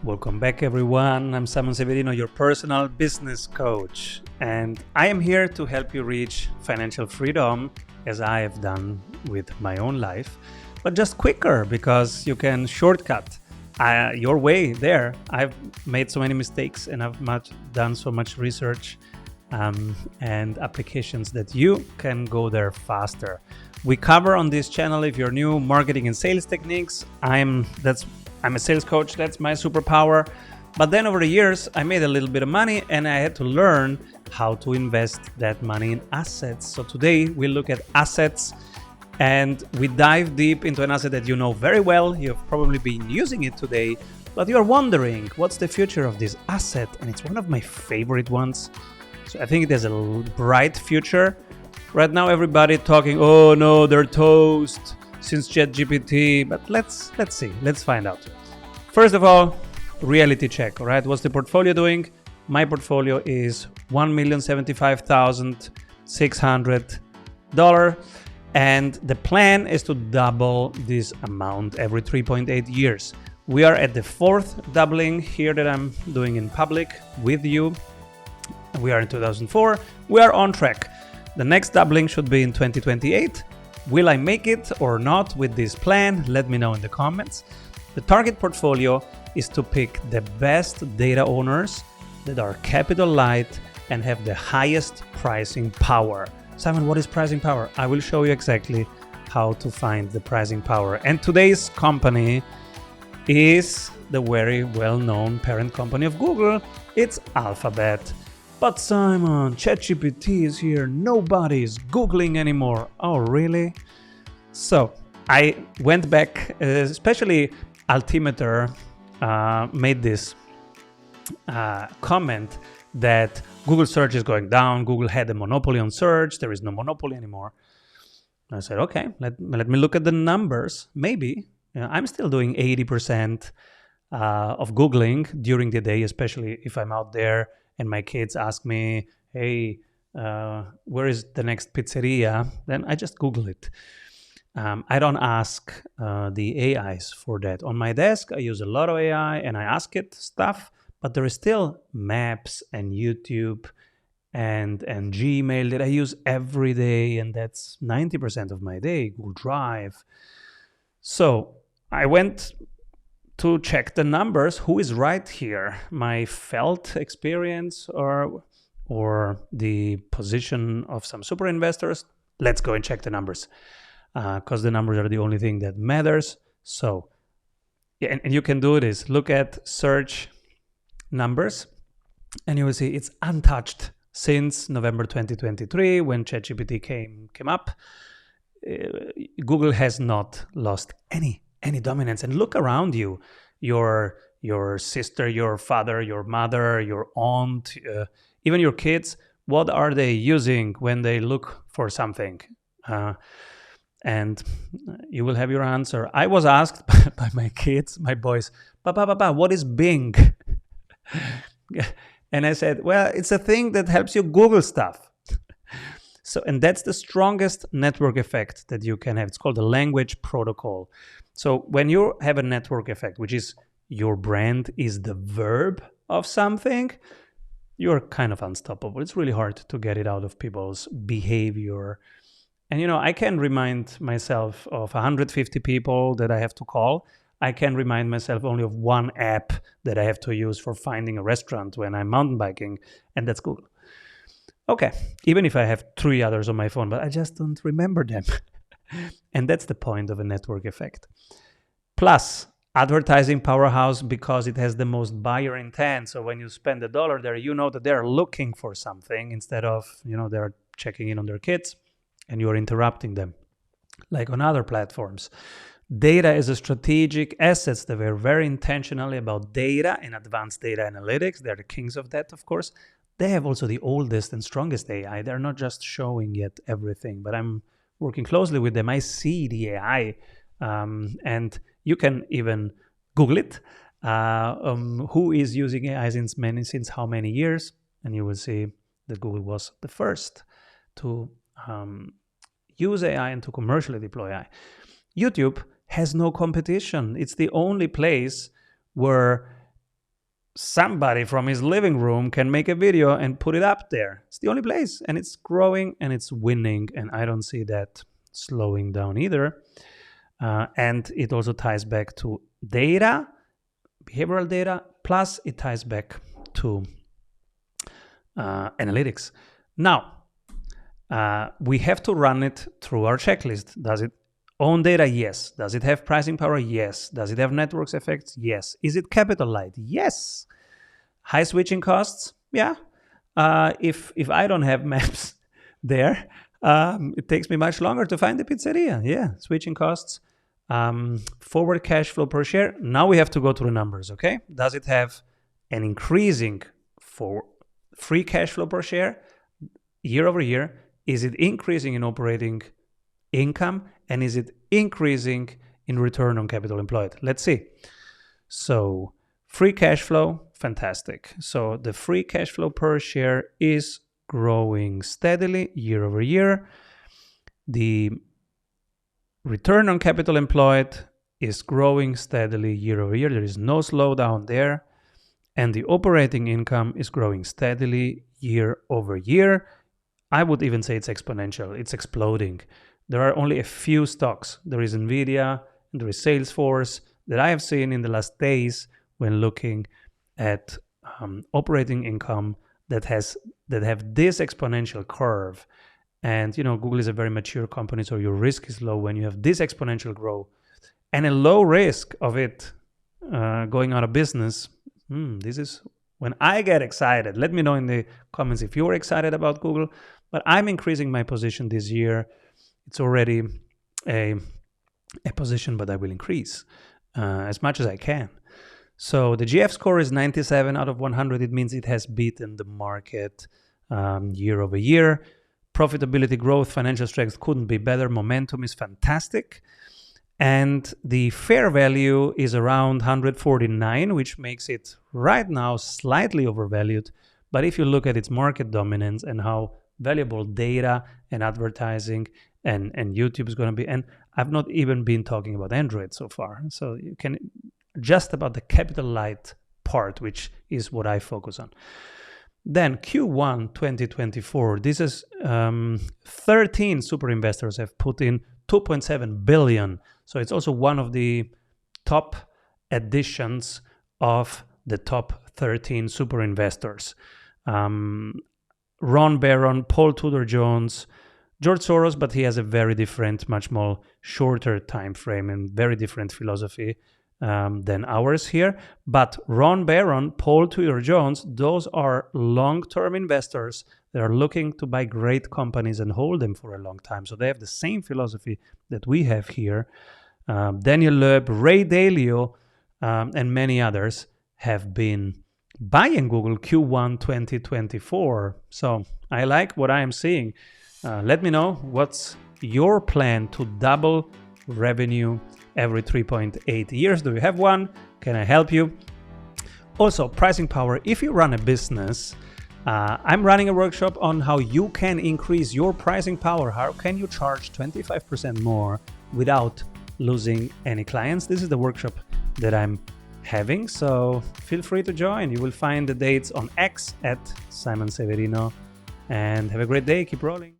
Welcome back, everyone. I'm Severino, your personal business coach, and I am here to help you reach financial freedom as I have done with my own life, but just quicker because you can shortcut your way there. I've made so many mistakes and I've done so much research and applications that you can go there faster. We cover on this channel, if you're new, marketing and sales techniques. I'm a sales coach. That's my superpower. But then over the years, I made a little bit of money and I had to learn how to invest that money in assets. So today we look at assets and we dive deep into an asset that you know very well. You've probably been using it today, but you're wondering what's the future of this asset? And it's one of my favorite ones. So I think it has a bright future. Right now, everybody talking, oh no, they're toast since ChatGPT. But let's see, let's find out. First of all, reality check, all right? What's the portfolio doing? My portfolio is $1,075,600. And the plan is to double this amount every 3.8 years. We are at the fourth doubling here that I'm doing in public with you. We are in 2004. We are on track. The next doubling should be in 2028. Will I make it or not with this plan? Let me know in the comments. The target portfolio is to pick the best data owners that are capital light and have the highest pricing power. Simon, what is pricing power? I will show you exactly how to find the pricing power. And today's company is the very well-known parent company of Google. It's Alphabet. But Simon, ChatGPT is here. Nobody's Googling anymore. Oh, really? So I went back, especially Altimeter made this comment that Google search is going down. Google had a monopoly on search. There is no monopoly anymore. I said, okay, let me look at the numbers. Maybe. I'm still doing 80% of Googling during the day, especially if I'm out there and my kids ask me, hey, where is the next pizzeria? Then I just Google it. I don't ask the AIs for that. On my desk, I use a lot of AI and I ask it stuff, but there is still Maps and YouTube and Gmail that I use every day, and that's 90% of my day, Google Drive. So I went to check the numbers. Who is right here? My felt experience or the position of some super investors? Let's go and check the numbers because the numbers are the only thing that matters. So, yeah, and you can do this. Look at search numbers and you will see it's untouched since November 2023 when ChatGPT came up. Google has not lost any dominance. And look around you, your sister, your father, your mother, your aunt, even your kids. What are they using when they look for something? And you will have your answer. I was asked by my kids, my boys, Papa, what is Bing? And I said, well, it's a thing that helps you Google stuff. So, and that's the strongest network effect that you can have. It's called the language protocol. So when you have a network effect, which is your brand is the verb of something, you're kind of unstoppable. It's really hard to get it out of people's behavior. And, I can remind myself of 150 people that I have to call. I can remind myself only of one app that I have to use for finding a restaurant when I'm mountain biking, and that's Google. Okay, even if I have 3 others on my phone, but I just don't remember them. And that's the point of a network effect. Plus, advertising powerhouse because it has the most buyer intent. So when you spend $1 there, you know that they're looking for something instead of, they're checking in on their kids and you're interrupting them. Like on other platforms. Data is a strategic asset. They were very intentionally about data and advanced data analytics. They're the kings of that, of course. They have also the oldest and strongest AI. They're not just showing yet everything, but I'm working closely with them. I see the AI, and you can even Google it. Who is using AI since how many years? And you will see that Google was the first to use AI and to commercially deploy AI. YouTube has no competition. It's the only place where somebody from his living room can make a video and put it up there. It's the only place, and it's growing and it's winning, and I don't see that slowing down either. And it also ties back to data, behavioral data, plus it ties back to analytics. Now, we have to run it through our checklist. Does it own data? Yes. Does it have pricing power? Yes. Does it have networks effects? Yes. Is it capital light? Yes. High switching costs? Yeah. If I don't have maps there, it takes me much longer to find the pizzeria. Yeah. Switching costs. Forward cash flow per share. Now we have to go to the numbers, okay? Does it have an increasing for free cash flow per share year over year? Is it increasing in operating income? And is it increasing in return on capital employed? Let's see. So free cash flow, fantastic. So the free cash flow per share is growing steadily year over year. The return on capital employed is growing steadily year over year. There is no slowdown there. And the operating income is growing steadily year over year. I would even say it's exponential. It's exploding. There are only a few stocks. There is Nvidia and there is Salesforce that I have seen in the last days when looking at operating income that have this exponential curve. And Google is a very mature company, so your risk is low when you have this exponential growth and a low risk of it going out of business. This is when I get excited. Let me know in the comments if you're excited about Google. But I'm increasing my position this year. It's already a position, but I will increase as much as I can. So the GF score is 97 out of 100. It means it has beaten the market year over year. Profitability, growth, financial strength couldn't be better. Momentum is fantastic. And the fair value is around 149, which makes it right now slightly overvalued. But if you look at its market dominance and how valuable data and advertising and YouTube is going to be, and I've not even been talking about Android so far. So you can just about the capital light part, which is what I focus on. Then Q1 2024, this is 13 super investors have put in 2.7 billion. So it's also one of the top additions of the top 13 super investors. Ron Barron, Paul Tudor Jones, George Soros, but he has a very different, much more shorter time frame and very different philosophy than ours here. But Ron Barron, Paul Tudor Jones, those are long-term investors that are looking to buy great companies and hold them for a long time. So they have the same philosophy that we have here. Daniel Loeb, Ray Dalio, and many others have been buying Google Q1 2024. So I like what I am seeing. Let me know what's your plan to double revenue every 3.8 years. Do you have one? Can I help you? Also, pricing power. If you run a business, I'm running a workshop on how you can increase your pricing power. How can you charge 25% more without losing any clients? This is the workshop that I'm having, so feel free to join. You will find the dates on X at Simon Severino, and have a great day. Keep rolling.